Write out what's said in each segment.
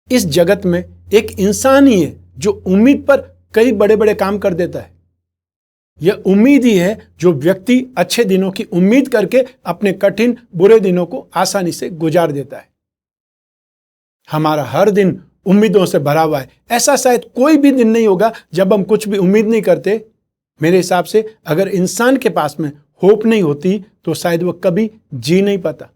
इस जगत में एक इंसान ही है जो उम्मीद पर कई बड़े बड़े काम कर देता है। यह उम्मीद ही है जो व्यक्ति अच्छे दिनों की उम्मीद करके अपने कठिन बुरे दिनों को आसानी से गुजार देता है। हमारा हर दिन उम्मीदों से भरा हुआ है। ऐसा शायद कोई भी दिन नहीं होगा जब हम कुछ भी उम्मीद नहीं करते। मेरे हिसाब से अगर इंसान के पास में होप नहीं होती तो शायद वह कभी जी नहीं पाता।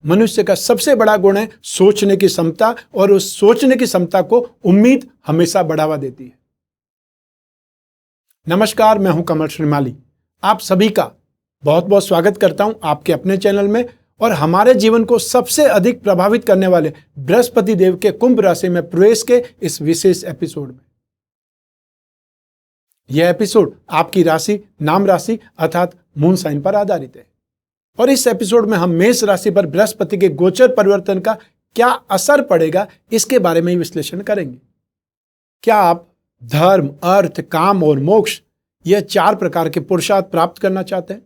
मनुष्य का सबसे बड़ा गुण है सोचने की क्षमता, और उस सोचने की क्षमता को उम्मीद हमेशा बढ़ावा देती है। नमस्कार, मैं हूं कमल श्रीमाली। आप सभी का बहुत बहुत स्वागत करता हूं आपके अपने चैनल में और हमारे जीवन को सबसे अधिक प्रभावित करने वाले बृहस्पति देव के कुंभ राशि में प्रवेश के इस विशेष एपिसोड में। यह एपिसोड आपकी राशि, नाम राशि अर्थात मून साइन पर आधारित है और इस एपिसोड में हम मेष राशि पर बृहस्पति के गोचर परिवर्तन का क्या असर पड़ेगा इसके बारे में ही विश्लेषण करेंगे। क्या आप धर्म, अर्थ, काम और मोक्ष यह 4 प्रकार के पुरुषार्थ प्राप्त करना चाहते हैं?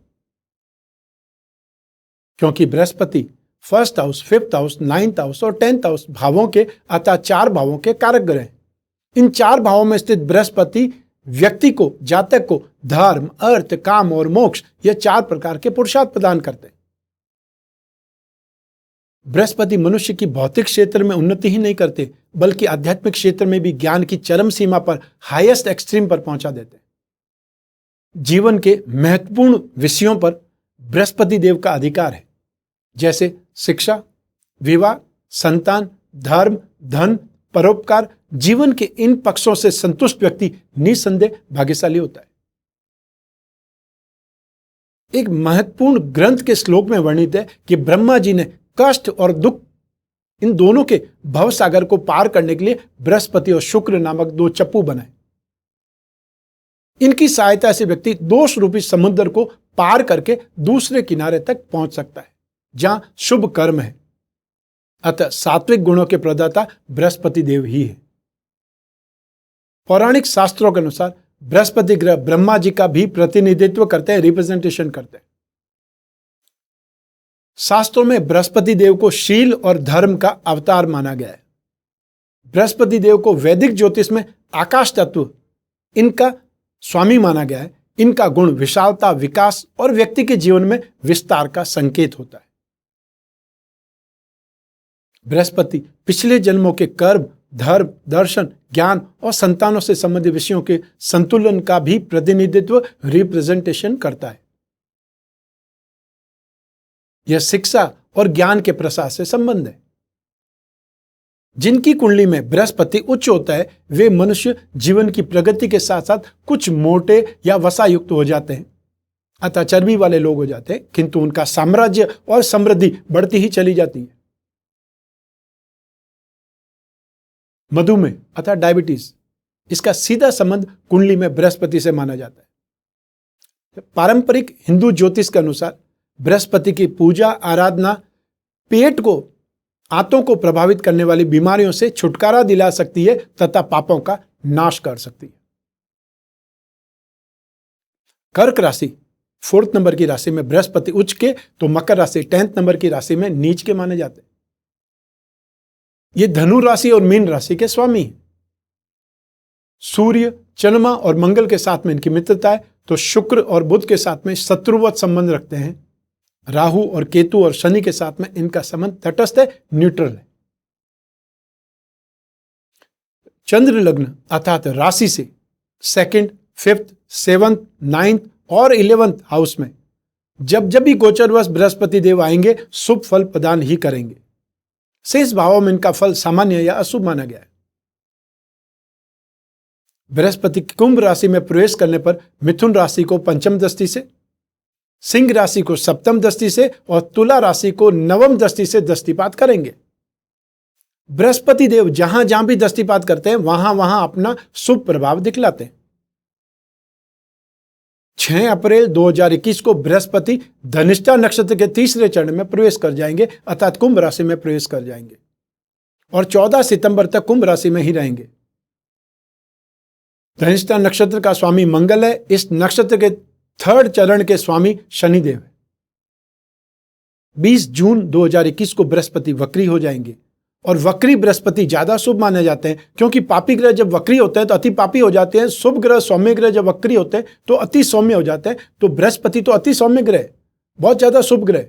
क्योंकि Brihaspati 1st house, 5th house, 9th house और 10th हाउस भावों के अर्थात 4 भावों के कारक ग्रह हैं। इन 4 भावों में स्थित बृहस्पति व्यक्ति को, जातक को धर्म, अर्थ, काम और मोक्ष यह 4 प्रकार के पुरुषार्थ प्रदान करते हैं। बृहस्पति मनुष्य की भौतिक क्षेत्र में उन्नति ही नहीं करते बल्कि आध्यात्मिक क्षेत्र में भी ज्ञान की चरम सीमा पर, हाईएस्ट एक्सट्रीम पर पहुंचा देते हैं। जीवन के महत्वपूर्ण विषयों पर बृहस्पति देव का अधिकार है, जैसे शिक्षा, विवाह, संतान, धर्म, धन, परोपकार। जीवन के इन पक्षों से संतुष्ट व्यक्ति निसंदेह भाग्यशाली होता है। एक महत्वपूर्ण ग्रंथ के श्लोक में वर्णित है कि ब्रह्मा जी ने कष्ट और दुख इन दोनों के भवसागर को पार करने के लिए बृहस्पति और शुक्र नामक 2 चप्पू बनाए। इनकी सहायता से व्यक्ति दोष रूपी समुद्र को पार करके दूसरे किनारे तक पहुंच सकता है जहां शुभ कर्म है। अतः सात्विक गुणों के प्रदाता बृहस्पति देव ही है। पौराणिक शास्त्रों के अनुसार बृहस्पति ग्रह ब्रह्मा जी का भी प्रतिनिधित्व करते हैं, रिप्रेजेंटेशन करते हैं। शास्त्रों में बृहस्पति देव को शील और धर्म का अवतार माना गया है। बृहस्पति देव को वैदिक ज्योतिष में आकाश तत्व इनका स्वामी माना गया है। इनका गुण विशालता, विकास और व्यक्ति के जीवन में विस्तार का संकेत होता है। बृहस्पति पिछले जन्मों के कर्म, धर्म, दर्शन, ज्ञान और संतानों से संबंधित विषयों के संतुलन का भी प्रतिनिधित्व, रिप्रेजेंटेशन करता है। यह शिक्षा और ज्ञान के प्रसार से संबंध है। जिनकी कुंडली में बृहस्पति उच्च होता है वे मनुष्य जीवन की प्रगति के साथ साथ कुछ मोटे या वसायुक्त हो जाते हैं, अतः चर्बी वाले लोग हो जाते हैं, किंतु उनका साम्राज्य और समृद्धि बढ़ती ही चली जाती है। मधुमेह अर्थात डायबिटीज, इसका सीधा संबंध कुंडली में बृहस्पति से माना जाता है। पारंपरिक हिंदू ज्योतिष के अनुसार बृहस्पति की पूजा आराधना पेट को, आंतों को प्रभावित करने वाली बीमारियों से छुटकारा दिला सकती है तथा पापों का नाश कर सकती है। कर्क राशि 4th नंबर की राशि में बृहस्पति उच्च के तो मकर राशि 10th नंबर की राशि में नीच के माने जाते हैं। ये धनु राशि और मीन राशि के स्वामी हैं। सूर्य, चंद्रमा और मंगल के साथ में इनकी मित्रता है, तो शुक्र और बुध के साथ में शत्रुवत संबंध रखते हैं। राहु और केतु और शनि के साथ में इनका संबंध तटस्थ है, न्यूट्रल है। चंद्र लग्न अर्थात राशि से 2nd, 5th, 7th, 9th और 11th हाउस में जब भी गोचरवश बृहस्पति देव आएंगे शुभ फल प्रदान ही करेंगे। शेष भावों में इनका फल सामान्य या अशुभ माना गया है। बृहस्पति कुंभ राशि में प्रवेश करने पर मिथुन राशि को 5th दृष्टि से, सिंह राशि को 7th दृष्टि से और तुला राशि को 9th दृष्टि से दृष्टिपात करेंगे। बृहस्पति देव जहां जहां भी दृष्टिपात करते हैं वहां वहां अपना शुभ प्रभाव दिखलाते हैं। 6 अप्रैल 2021 को बृहस्पति धनिष्ठा नक्षत्र के 3रे चरण में प्रवेश कर जाएंगे अर्थात कुंभ राशि में प्रवेश कर जाएंगे और 14 सितंबर तक कुंभ राशि में ही रहेंगे। धनिष्ठा नक्षत्र का स्वामी मंगल है। इस नक्षत्र के 3rd चरण के स्वामी शनिदेव है। 20 जून 2021 को बृहस्पति वक्री हो जाएंगे और वक्री बृहस्पति ज्यादा शुभ माने जाते हैं, क्योंकि पापी ग्रह जब वक्री होते हैं तो अति पापी हो जाते हैं। शुभ ग्रह सौम्य ग्रह जब वक्री होते हैं तो अति सौम्य हो जाते हैं। तो बृहस्पति तो अति सौम्य ग्रह, बहुत ज्यादा शुभ ग्रह।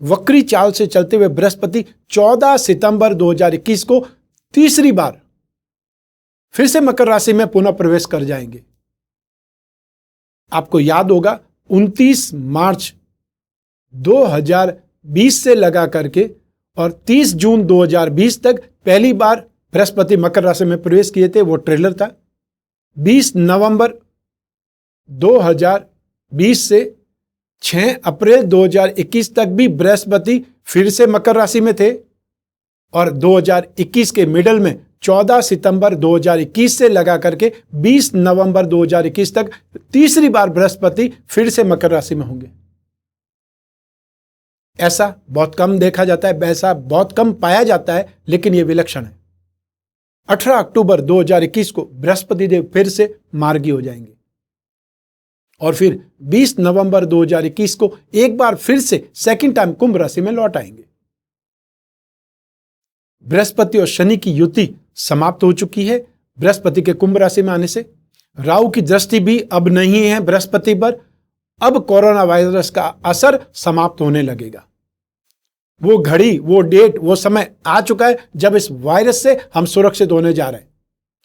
वक्री चाल से चलते हुए बृहस्पति 14 सितंबर 2021 को तीसरी बार फिर से मकर राशि में पुनः प्रवेश कर जाएंगे। आपको याद होगा 29 मार्च 2020 से लगा करके और 30 जून 2020 तक पहली बार बृहस्पति मकर राशि में प्रवेश किए थे, वो ट्रेलर था। 20 नवंबर 2020 से 6 अप्रैल 2021 तक भी बृहस्पति फिर से मकर राशि में थे और 2021 के मिडल में 14 सितंबर 2021 से लगा करके 20 नवंबर 2021 तक तीसरी बार बृहस्पति फिर से मकर राशि में होंगे। ऐसा बहुत कम देखा जाता है, ऐसा बहुत कम पाया जाता है, लेकिन यह विलक्षण है। 18 अक्टूबर 2021 को बृहस्पति देव फिर से मार्गी हो जाएंगे और फिर 20 नवंबर 2021 को एक बार फिर से सेकंड टाइम कुंभ राशि में लौट आएंगे। बृहस्पति और शनि की युति समाप्त हो चुकी है बृहस्पति के कुंभ राशि में आने से। राहु की दृष्टि भी अब नहीं है बृहस्पति पर। अब कोरोना वायरस का असर समाप्त होने लगेगा। वो घड़ी, वो डेट, वो समय आ चुका है जब इस वायरस से हम सुरक्षित होने जा रहे हैं।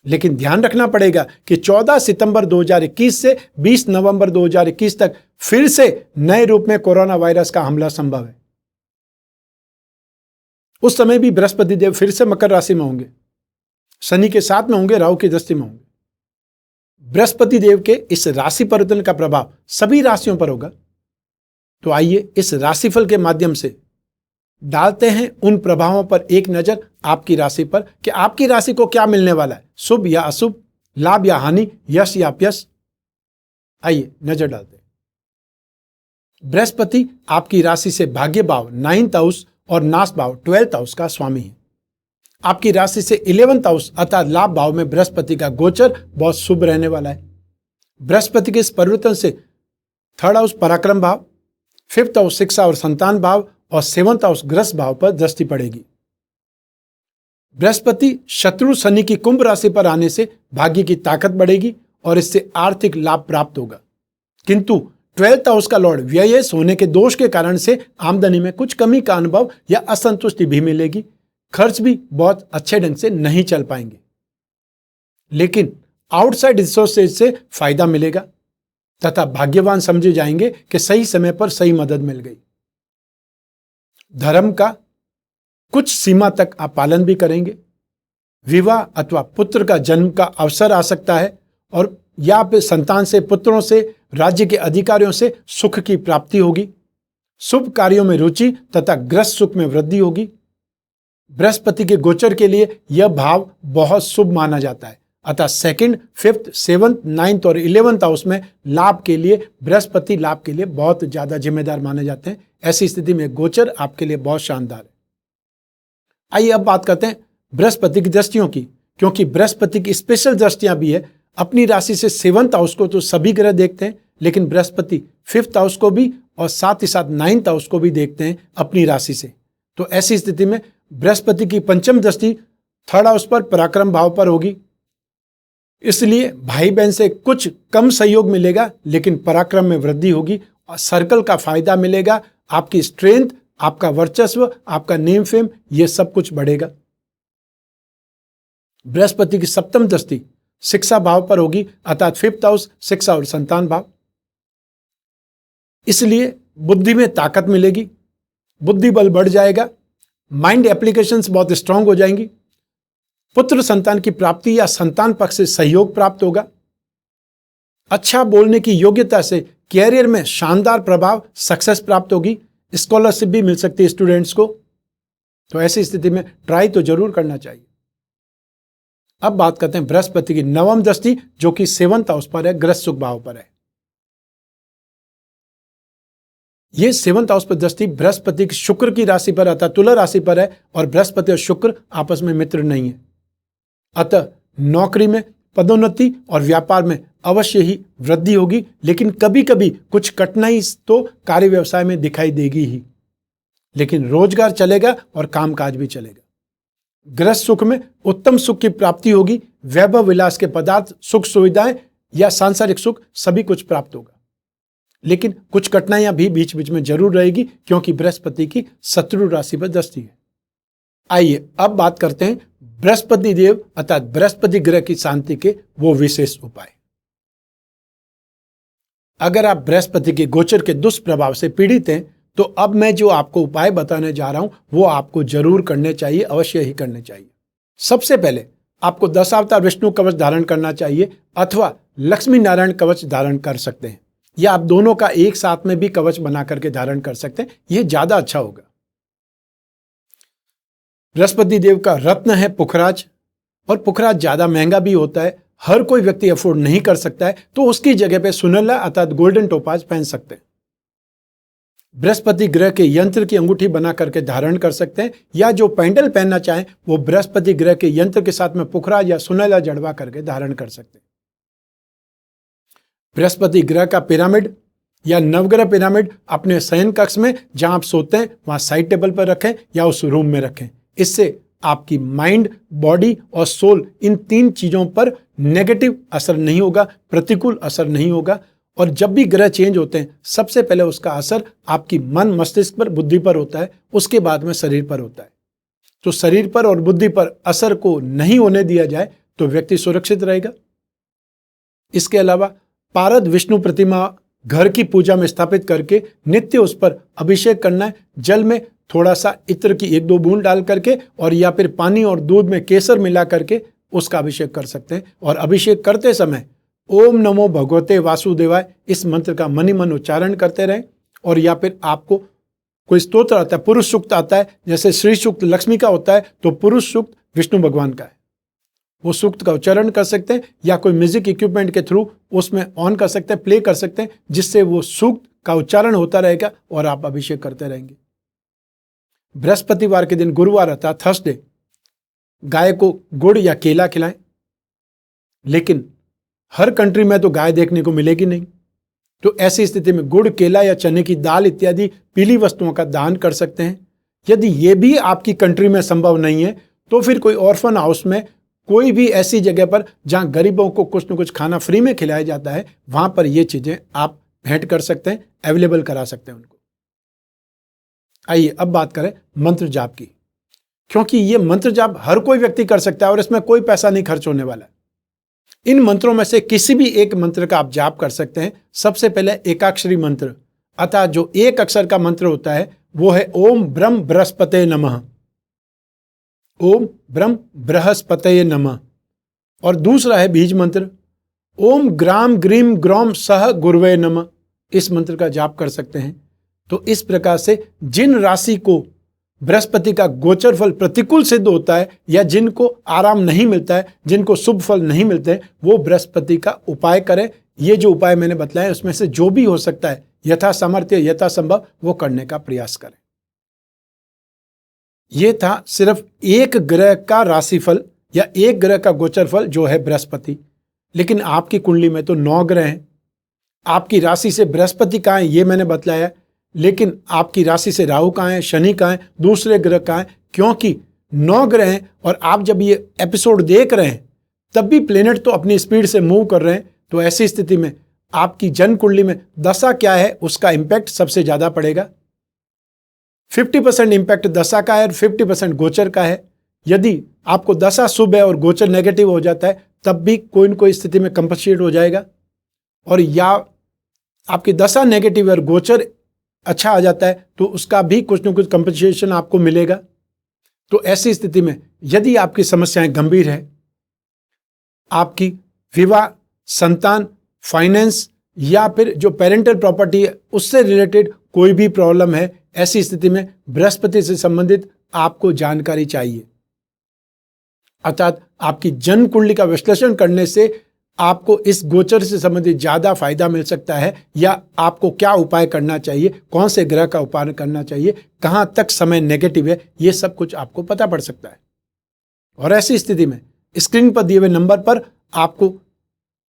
लेकिन ध्यान रखना पड़ेगा कि 14 सितंबर 2021 से 20 नवंबर 2021 तक फिर से नए रूप में कोरोना वायरस का हमला संभव है। उस समय भी बृहस्पति देव फिर से मकर राशि में होंगे, शनि के साथ में होंगे, राहु की दृष्टि में होंगे। बृहस्पति देव के इस राशि परिवर्तन का प्रभाव सभी राशियों पर होगा। तो आइए इस राशिफल के माध्यम से डालते हैं उन प्रभावों पर एक नजर आपकी राशि पर कि आपकी राशि को क्या मिलने वाला है, शुभ या अशुभ, लाभ या हानि, यश या अपयश। आइए नजर डालते हैं। बृहस्पति आपकी राशि से भाग्य भाव 9th हाउस और नाश भाव 12th हाउस का स्वामी है। आपकी राशि से 11th हाउस अर्थात लाभ भाव में बृहस्पति का गोचर बहुत शुभ रहने वाला है। बृहस्पति के इस परिवर्तन से 3rd हाउस पराक्रम भाव, 5th हाउस शिक्षा और संतान भाव और 7th हाउस ग्रस्त भाव पर दृष्टि पड़ेगी। बृहस्पति शत्रु शनि की कुंभ राशि पर आने से भाग्य की ताकत बढ़ेगी और इससे आर्थिक लाभ प्राप्त होगा। किंतु 12th हाउस का लॉर्ड व्ययेश होने के दोष के कारण से आमदनी में कुछ कमी का अनुभव या असंतुष्टि भी मिलेगी। खर्च भी बहुत अच्छे ढंग से नहीं चल पाएंगे, लेकिन आउटसाइड रिसोर्सेज से फायदा मिलेगा तथा भाग्यवान समझे जाएंगे कि सही समय पर सही मदद मिल गई। धर्म का कुछ सीमा तक आप पालन भी करेंगे। विवाह अथवा पुत्र का जन्म का अवसर आ सकता है और या फिर संतान से, पुत्रों से, राज्य के अधिकारियों से सुख की प्राप्ति होगी। शुभ कार्यों में रुचि तथा ग्रस्त सुख में वृद्धि होगी। बृहस्पति के गोचर के लिए यह भाव बहुत शुभ माना जाता है, अतः 2nd, 5th, 7th, 9th और 11th हाउस में लाभ के लिए बृहस्पति लाभ के लिए बहुत ज्यादा जिम्मेदार माने जाते हैं। ऐसी स्थिति में गोचर आपके लिए बहुत शानदार है। आइए अब बात करते हैं बृहस्पति की दृष्टियों की, क्योंकि बृहस्पति की स्पेशल दृष्टियां भी है। अपनी राशि से 7th हाउस को तो सभी ग्रह देखते हैं, लेकिन बृहस्पति 5th हाउस को भी और साथ ही साथ 9th हाउस को भी देखते हैं अपनी राशि से। तो ऐसी स्थिति में बृहस्पति की पंचम दृष्टि 3rd हाउस पर पराक्रम भाव पर होगी। इसलिए भाई बहन से कुछ कम सहयोग मिलेगा, लेकिन पराक्रम में वृद्धि होगी और सर्कल का फायदा मिलेगा। आपकी स्ट्रेंथ, आपका वर्चस्व, आपका नेम फेम, ये सब कुछ बढ़ेगा। बृहस्पति की सप्तम दृष्टि शिक्षा भाव पर होगी, अर्थात 5th हाउस शिक्षा और संतान भाव। इसलिए बुद्धि में ताकत मिलेगी, बुद्धि बल बढ़ जाएगा, माइंड एप्लीकेशंस बहुत स्ट्रांग हो जाएंगी। पुत्र संतान की प्राप्ति या संतान पक्ष से सहयोग प्राप्त होगा। अच्छा बोलने की योग्यता से कैरियर में शानदार प्रभाव, सक्सेस प्राप्त होगी। स्कॉलरशिप भी मिल सकती है स्टूडेंट्स को। तो ऐसी स्थिति में ट्राई तो जरूर करना चाहिए। अब बात करते हैं बृहस्पति की 9वीं दृष्टि, जो कि 7th हाउस पर है, ग्रस्त सुख भाव पर है। ये 7th हाउस पर दृष्टि बृहस्पति की शुक्र की राशि पर अर्थात तुला राशि पर है और बृहस्पति और शुक्र आपस में मित्र नहीं है। अतः नौकरी में पदोन्नति और व्यापार में अवश्य ही वृद्धि होगी, लेकिन कभी कभी कुछ कठिनाई तो कार्य व्यवसाय में दिखाई देगी ही। लेकिन रोजगार चलेगा और कामकाज भी चलेगा। गृहस्थ सुख में उत्तम सुख की प्राप्ति होगी। वैभव विलास के पदार्थ, सुख सुविधाएं या सांसारिक सुख सभी कुछ प्राप्त होगा। लेकिन कुछ कठिनाइयां भी बीच बीच में जरूर रहेगी, क्योंकि बृहस्पति की शत्रु राशि पर दृष्टि है। आइए अब बात करते हैं बृहस्पति देव अर्थात बृहस्पति ग्रह की शांति के वो विशेष उपाय। अगर आप बृहस्पति के गोचर के दुष्प्रभाव से पीड़ित हैं तो अब मैं जो आपको उपाय बताने जा रहा हूं वो आपको जरूर करने चाहिए, अवश्य ही करने चाहिए। सबसे पहले आपको दशावतार विष्णु कवच धारण करना चाहिए अथवा लक्ष्मी नारायण कवच धारण कर सकते हैं, या आप दोनों का एक साथ में भी कवच बना करके धारण कर सकते हैं, यह ज्यादा अच्छा होगा। बृहस्पति देव का रत्न है पुखराज, और पुखराज ज्यादा महंगा भी होता है, हर कोई व्यक्ति अफोर्ड नहीं कर सकता है, तो उसकी जगह पे सुनहला अर्थात गोल्डन टोपाज पहन सकते हैं। बृहस्पति ग्रह के यंत्र की अंगूठी बना करके धारण कर सकते हैं, या जो पैंडल पहनना चाहें वो बृहस्पति ग्रह के यंत्र के साथ में पुखराज या सुनहला जड़वा करके धारण कर सकते हैं। बृहस्पति ग्रह का पिरामिड या नवग्रह पिरामिड अपने शयन कक्ष में जहां आप सोते हैं वहां साइड टेबल पर रखें या उस रूम में रखें। इससे आपकी माइंड, बॉडी और सोल, इन तीन चीजों पर नेगेटिव असर नहीं होगा, प्रतिकूल असर नहीं होगा। और जब भी ग्रह चेंज होते हैं सबसे पहले उसका असर आपकी मन, मस्तिष्क पर, बुद्धि पर होता है, उसके बाद में शरीर पर होता है। तो शरीर पर और बुद्धि पर असर को नहीं होने दिया जाए तो व्यक्ति सुरक्षित रहेगा। इसके अलावा पारद विष्णु प्रतिमा घर की पूजा में स्थापित करके नित्य उस पर अभिषेक करना है। जल में थोड़ा सा इत्र की 1-2 बूंद डाल करके और या फिर पानी और दूध में केसर मिला करके उसका अभिषेक कर सकते हैं। और अभिषेक करते समय ओम नमो भगवते वासुदेवाय इस मंत्र का मन ही मन उच्चारण करते रहें। और या फिर आपको कोई स्तोत्र आता है, पुरुष सूक्त आता है, जैसे श्री सूक्त लक्ष्मी का होता है तो पुरुष सूक्त विष्णु भगवान का है, वो सूक्त का उच्चारण कर सकते हैं, या कोई म्यूजिक इक्विपमेंट के थ्रू उसमें ऑन कर सकते हैं, प्ले कर सकते हैं, जिससे वो सूक्त का उच्चारण होता रहेगा और आप अभिषेक करते रहेंगे। बृहस्पतिवार के दिन, गुरुवार अर्थात थर्सडे, गाय को गुड़ या केला खिलाएं। लेकिन हर कंट्री में तो गाय देखने को मिलेगी नहीं, तो ऐसी स्थिति में गुड़, केला या चने की दाल इत्यादि पीली वस्तुओं का दान कर सकते हैं। यदि ये भी आपकी कंट्री में संभव नहीं है तो फिर कोई ऑर्फन हाउस में, कोई भी ऐसी जगह पर जहां गरीबों को कुछ न कुछ खाना फ्री में खिलाया जाता है, वहां पर ये चीजें आप भेंट कर सकते हैं, अवेलेबल करा सकते हैं उनको। आइए अब बात करें मंत्र जाप की, क्योंकि ये मंत्र जाप हर कोई व्यक्ति कर सकता है और इसमें कोई पैसा नहीं खर्च होने वाला है। इन मंत्रों में से किसी भी एक मंत्र का आप जाप कर सकते हैं। सबसे पहले एकाक्षरी मंत्र, अतः जो एक अक्षर का मंत्र होता है वो है ओम ब्रह्म बृहस्पते नमः, ओम ब्रह्म बृहस्पते नमः। और दूसरा है बीज मंत्र, ओम ग्राम ग्रीम ग्रौम सह गुरुवे नमः। इस मंत्र का जाप कर सकते हैं। तो इस प्रकार से जिन राशि को बृहस्पति का गोचर फल प्रतिकूल सिद्ध होता है, या जिनको आराम नहीं मिलता है, जिनको शुभ फल नहीं मिलते, वो बृहस्पति का उपाय करें। ये जो उपाय मैंने बताया उसमें से जो भी हो सकता है यथा सामर्थ्य, यथा संभव वो करने का प्रयास करें। ये था सिर्फ एक ग्रह का राशिफल या एक ग्रह का गोचर फल जो है बृहस्पति। लेकिन आपकी कुंडली में तो 9 ग्रह हैं। आपकी राशि से बृहस्पति कहाँ है ये मैंने बतलाया, लेकिन आपकी राशि से राहु कहाँ है, शनि कहाँ है, दूसरे ग्रह कहाँ है, क्योंकि 9 ग्रह हैं। और आप जब ये एपिसोड देख रहे हैं तब भी प्लेनेट तो अपनी स्पीड से मूव कर रहे हैं। तो ऐसी स्थिति में आपकी जन्म कुंडली में दशा क्या है उसका इंपैक्ट सबसे ज्यादा पड़ेगा। 50% इंपैक्ट दशा का है और 50% गोचर का है। यदि आपको दशा शुभ है और गोचर नेगेटिव हो जाता है तब भी कोई न कोई स्थिति में कंपनसेट हो जाएगा, और या आपकी दशा नेगेटिव और गोचर अच्छा आ जाता है तो उसका भी कुछ न कुछ कंपनसेशन आपको मिलेगा। तो ऐसी स्थिति में यदि आपकी समस्याएं गंभीर है, आपकी विवाह, संतान, फाइनेंस या फिर जो पेरेंटल प्रॉपर्टी है उससे रिलेटेड कोई भी प्रॉब्लम है, ऐसी स्थिति में बृहस्पति से संबंधित आपको जानकारी चाहिए। अर्थात आपकी जन्म कुंडली का विश्लेषण करने से आपको इस गोचर से संबंधित ज्यादा फायदा मिल सकता है, या आपको क्या उपाय करना चाहिए, कौन से ग्रह का उपाय करना चाहिए, कहां तक समय नेगेटिव है, ये सब कुछ आपको पता पड़ सकता है। और ऐसी स्थिति में स्क्रीन पर दिए हुए नंबर पर आपको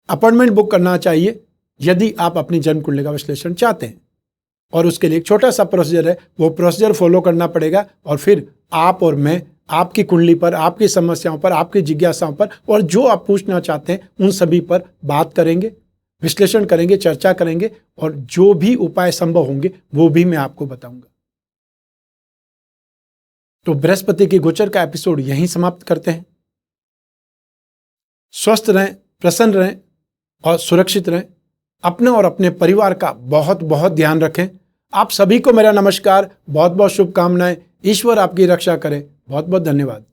अपॉइंटमेंट बुक करना चाहिए यदि आप अपनी जन्म कुंडली का विश्लेषण चाहते हैं। और उसके लिए एक छोटा सा प्रोसीजर है, वो प्रोसीजर फॉलो करना पड़ेगा और फिर आप और मैं आपकी कुंडली पर, आपकी समस्याओं पर, आपकी जिज्ञासाओं पर और जो आप पूछना चाहते हैं उन सभी पर बात करेंगे, विश्लेषण करेंगे, चर्चा करेंगे और जो भी उपाय संभव होंगे वो भी मैं आपको बताऊंगा। तो बृहस्पति की गोचर का एपिसोड यहीं समाप्त करते हैं। स्वस्थ रहें, प्रसन्न रहें और सुरक्षित रहें। अपने और अपने परिवार का बहुत बहुत ध्यान रखें। आप सभी को मेरा नमस्कार, बहुत बहुत शुभकामनाएं। ईश्वर आपकी रक्षा करे। बहुत बहुत धन्यवाद।